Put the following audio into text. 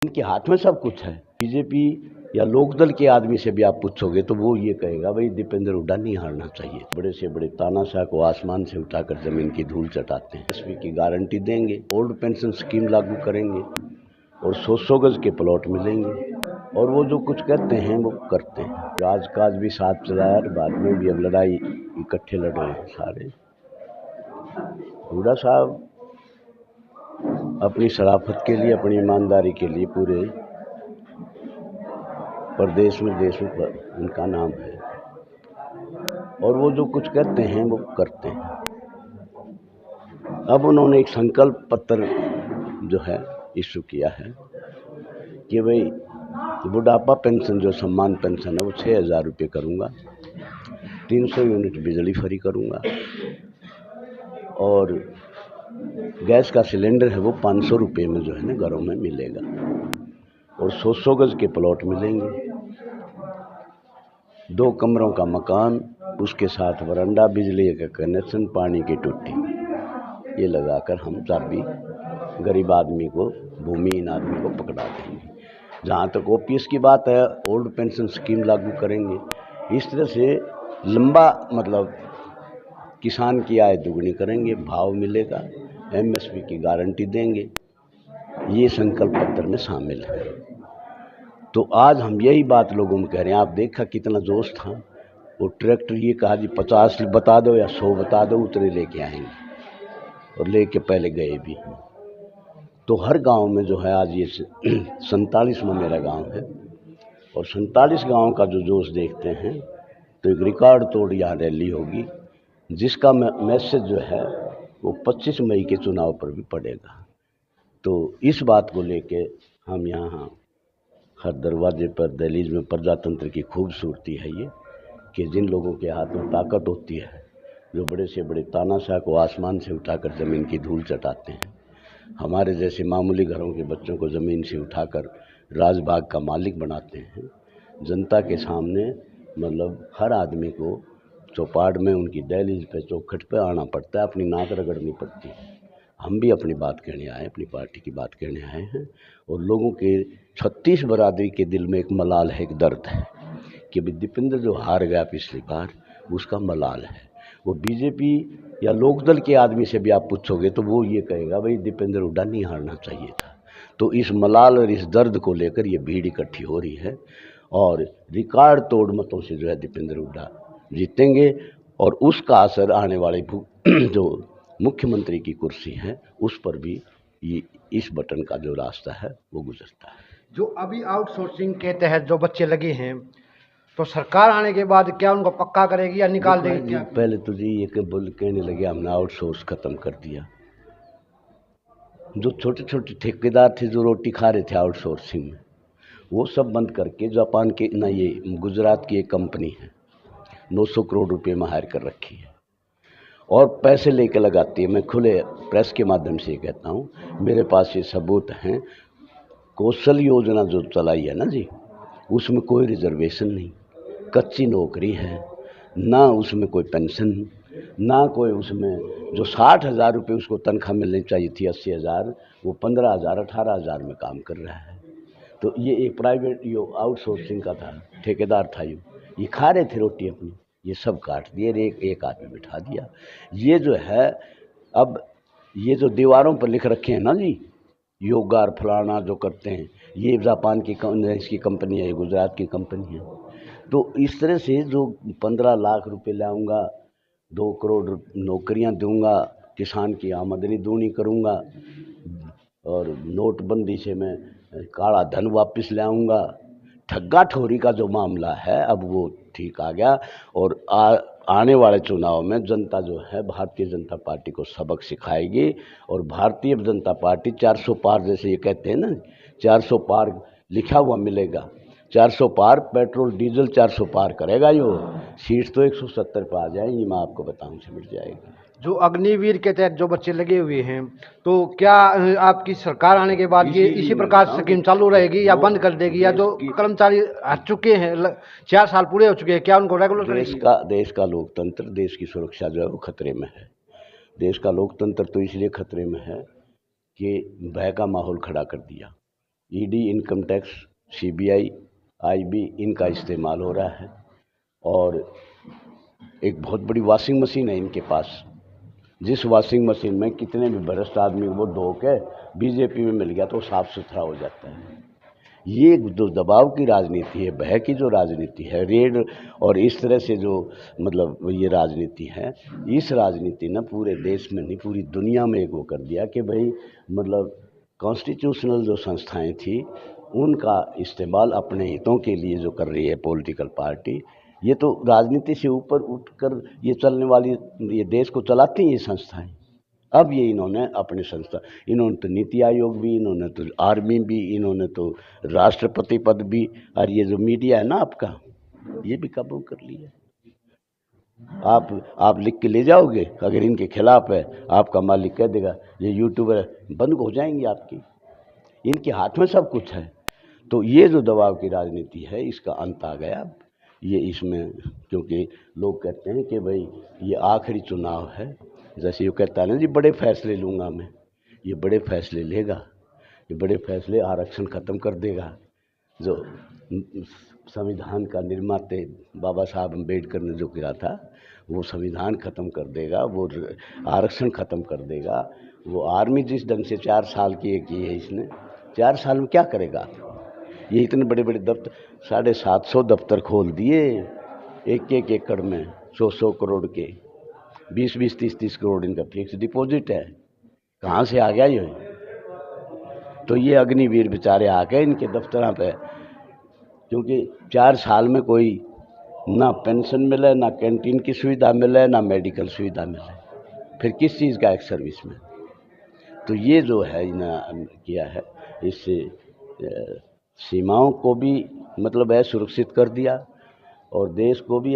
इनके हाथ में सब कुछ है। बीजेपी या लोकदल के आदमी से भी आप पूछोगे तो वो ये कहेगा भाई दीपेंद्र हुड्डा नहीं हारना चाहिए। बड़े से बड़े तानाशाह को आसमान से उठाकर जमीन की धूल चटाते हैं। एसपी की गारंटी देंगे, ओल्ड पेंशन स्कीम लागू करेंगे और 100 गज के प्लॉट मिलेंगे और वो जो कुछ कहते हैं वो करते हैं। राजकाज भी साथ चलाया, बाद में भी अब लड़ाई इकट्ठे लड़ रहे हैं सारे। हुड्डा साहब अपनी शराफत के लिए, अपनी ईमानदारी के लिए पूरे प्रदेश में, देश में उनका नाम है और वो जो कुछ कहते हैं वो करते हैं। अब उन्होंने एक संकल्प पत्र जो है इशू किया है कि भाई बुढ़ापा पेंशन जो सम्मान पेंशन है वो 6,000 रुपये करूँगा, 300 यूनिट बिजली फ्री करूँगा और गैस का सिलेंडर है वो 500 रुपये में जो है ना घरों में मिलेगा और 100 गज के प्लॉट मिलेंगे, 2 कमरों का मकान, उसके साथ वरांडा, बिजली का कनेक्शन, पानी की टूटी, ये लगाकर हम चाबी गरीब आदमी को, भूमिहीन आदमी को पकड़ा देंगे। जहाँ तक ओपीएस की बात है, ओल्ड पेंशन स्कीम लागू करेंगे। इस तरह से लंबा मतलब किसान की आय दुगनी करेंगे, भाव मिलेगा, एमएसपी की गारंटी देंगे। ये संकल्प पत्र में शामिल है। तो आज हम यही बात लोगों में कह रहे हैं। आप देखा कितना जोश था। वो ट्रैक्टर ये कहा जी 50 बता दो या 100 बता दो, उतरे लेके आएंगे और लेके पहले गए भी हैं। तो हर गांव में जो है आज ये 47वां मेरा गांव है और 47 गांव का जो जोश देखते हैं तो एक रिकॉर्ड तोड़ यहाँ रैली होगी जिसका मैसेज जो है वो 25 मई के चुनाव पर भी पड़ेगा। तो इस बात को लेके हम यहाँ हर दरवाजे पर, दहलीज में प्रजातंत्र की खूबसूरती है ये कि जिन लोगों के हाथ में ताकत होती है, जो बड़े से बड़े तानाशाह को आसमान से उठाकर ज़मीन की धूल चटाते हैं, हमारे जैसे मामूली घरों के बच्चों को ज़मीन से उठाकर राजबाग का मालिक बनाते हैं। जनता के सामने मतलब हर आदमी को चौपाट में, उनकी दहलीज पे, चौखट पे आना पड़ता है, अपनी नाक रगड़नी पड़ती है। हम भी अपनी बात कहने आए, अपनी पार्टी की बात कहने आए हैं और लोगों के 36 बरादरी के दिल में एक मलाल है, एक दर्द है कि दीपेंद्र जो हार गया पिछली बार, उसका मलाल है। वो बीजेपी या लोकदल के आदमी से भी आप पूछोगे तो वो ये कहेगा भाई दीपेंद्र हुड्डा नहीं हारना चाहिए था। तो इस मलाल और इस दर्द को लेकर ये भीड़ इकट्ठी हो रही है और रिकॉर्ड तोड़ मतों से जो है दीपेंद्र हुड्डा जीतेंगे और उसका असर आने वाले जो मुख्यमंत्री की कुर्सी है उस पर भी ये इस बटन का जो रास्ता है वो गुजरता है। जो अभी आउटसोर्सिंग के तहत जो बच्चे लगे हैं तो सरकार आने के बाद क्या उनको पक्का करेगी या निकाल देगी क्या? पहले तो जी ये कहने लगे हमने आउटसोर्स खत्म कर दिया। जो छोटे छोटे ठेकेदार थे जो रोटी खा रहे थे आउटसोर्सिंग में, वो सब बंद करके जापान के ना, ये गुजरात की एक कंपनी है 900 करोड़ रुपए में हायर कर रखी है और पैसे लेके लगाती है। मैं खुले प्रेस के माध्यम से ये कहता हूँ, मेरे पास ये सबूत हैं। कौशल योजना जो चलाई है ना जी, उसमें कोई रिजर्वेशन नहीं, कच्ची नौकरी है, ना उसमें कोई पेंशन, ना कोई उसमें जो 60,000 रुपये उसको तनख्वाह मिलनी चाहिए थी 80,000, वो 15,000 18,000 में काम कर रहा है। तो ये एक प्राइवेट यो आउटसोर्सिंग का था, ठेकेदार था, ये खा रहे थे रोटी अपनी, ये सब काट दिए, एक आदमी बिठा दिया। ये जो है अब ये जो दीवारों पर लिख रखे हैं ना जी, योगार फलाना जो करते हैं, ये जापान की इसकी कंपनी है, गुजरात की कंपनी है। तो इस तरह से जो 15 लाख रुपए लाऊंगा, 2 करोड़ नौकरियां दूंगा, किसान की आमदनी दूनी करूंगा और नोटबंदी से मैं काला धन वापस लाऊंगा। ठग्गा ठोरी का जो मामला है अब वो ठीक आ गया और आने वाले चुनाव में जनता जो है भारतीय जनता पार्टी को सबक सिखाएगी और भारतीय जनता पार्टी 400 पार, जैसे ये कहते हैं ना, 400 पार लिखा हुआ मिलेगा। 400 पार पेट्रोल डीजल 400 पार करेगा। यो सीट तो 170 पर आ जाएंगी, मैं आपको बताऊं से मिल जाएगी। जो अग्निवीर के तहत जो बच्चे लगे हुए हैं तो क्या आपकी सरकार आने के बाद ये इसी प्रकार स्कीम चालू रहेगी या बंद कर देगी, या जो कर्मचारी हट चुके हैं 4 साल पूरे हो चुके हैं क्या उनको रेगुलर करेगी? देश का लोकतंत्र, देश की सुरक्षा जो है वो खतरे में है। देश का लोकतंत्र तो इसलिए खतरे में है कि भय का माहौल खड़ा कर दिया। ED, income tax, CBI, IB इनका इस्तेमाल हो रहा है। और एक बहुत बड़ी वॉशिंग मशीन है इनके पास, जिस वॉशिंग मशीन में कितने भी भ्रष्ट आदमी वो धो के बीजेपी में मिल गया तो साफ सुथरा हो जाता है। ये जो दबाव की राजनीति है, भय की जो राजनीति है, रेड और इस तरह से जो मतलब ये राजनीति है, इस राजनीति ने पूरे देश में नहीं पूरी दुनिया में एक वो कर दिया कि भाई मतलब कॉन्स्टिट्यूशनल जो संस्थाएं थी उनका इस्तेमाल अपने हितों के लिए जो कर रही है पॉलिटिकल पार्टी, ये तो राजनीति से ऊपर उठकर ये चलने वाली, ये देश को चलाती हैं ये संस्थाएं। अब ये इन्होंने अपने संस्था, इन्होंने तो नीति आयोग भी, इन्होंने तो आर्मी भी, इन्होंने तो राष्ट्रपति पद भी, और ये जो मीडिया है ना आपका, ये भी काबू कर लिया। आप लिख के ले जाओगे, अगर इनके खिलाफ है आपका मालिक कह देगा ये यूट्यूबर बंद हो जाएंगी आपकी। इनके हाथ में सब कुछ है। तो ये जो दबाव की राजनीति है इसका अंत आ गया। ये इसमें क्योंकि लोग कहते हैं कि भाई ये आखिरी चुनाव है, जैसे ये कहता है ना जी बड़े फैसले लूँगा मैं, ये बड़े फैसले लेगा, ये बड़े फैसले आरक्षण ख़त्म कर देगा। जो संविधान का निर्माते बाबा साहब अम्बेडकर ने जो किया था वो संविधान ख़त्म कर देगा, वो आरक्षण ख़त्म कर देगा। वो आर्मी जिस ढंग से 4 साल की है इसने, 4 साल में क्या करेगा? ये इतने बड़े बड़े दफ्तर, 750 दफ्तर खोल दिए, एक एकड़ में 100 करोड़ के, 20 30 करोड़ इनका फिक्स डिपॉजिट है। कहाँ से आ गया ये? तो ये अग्निवीर बेचारे आ गए इनके दफ्तरों पे, क्योंकि 4 साल में कोई ना पेंशन मिले, ना कैंटीन की सुविधा मिले, ना मेडिकल सुविधा मिले, फिर किस चीज़ का एक सर्विस में? तो ये जो है इन्हें किया है, इससे सीमाओं को भी मतलब है सुरक्षित कर दिया और देश को भी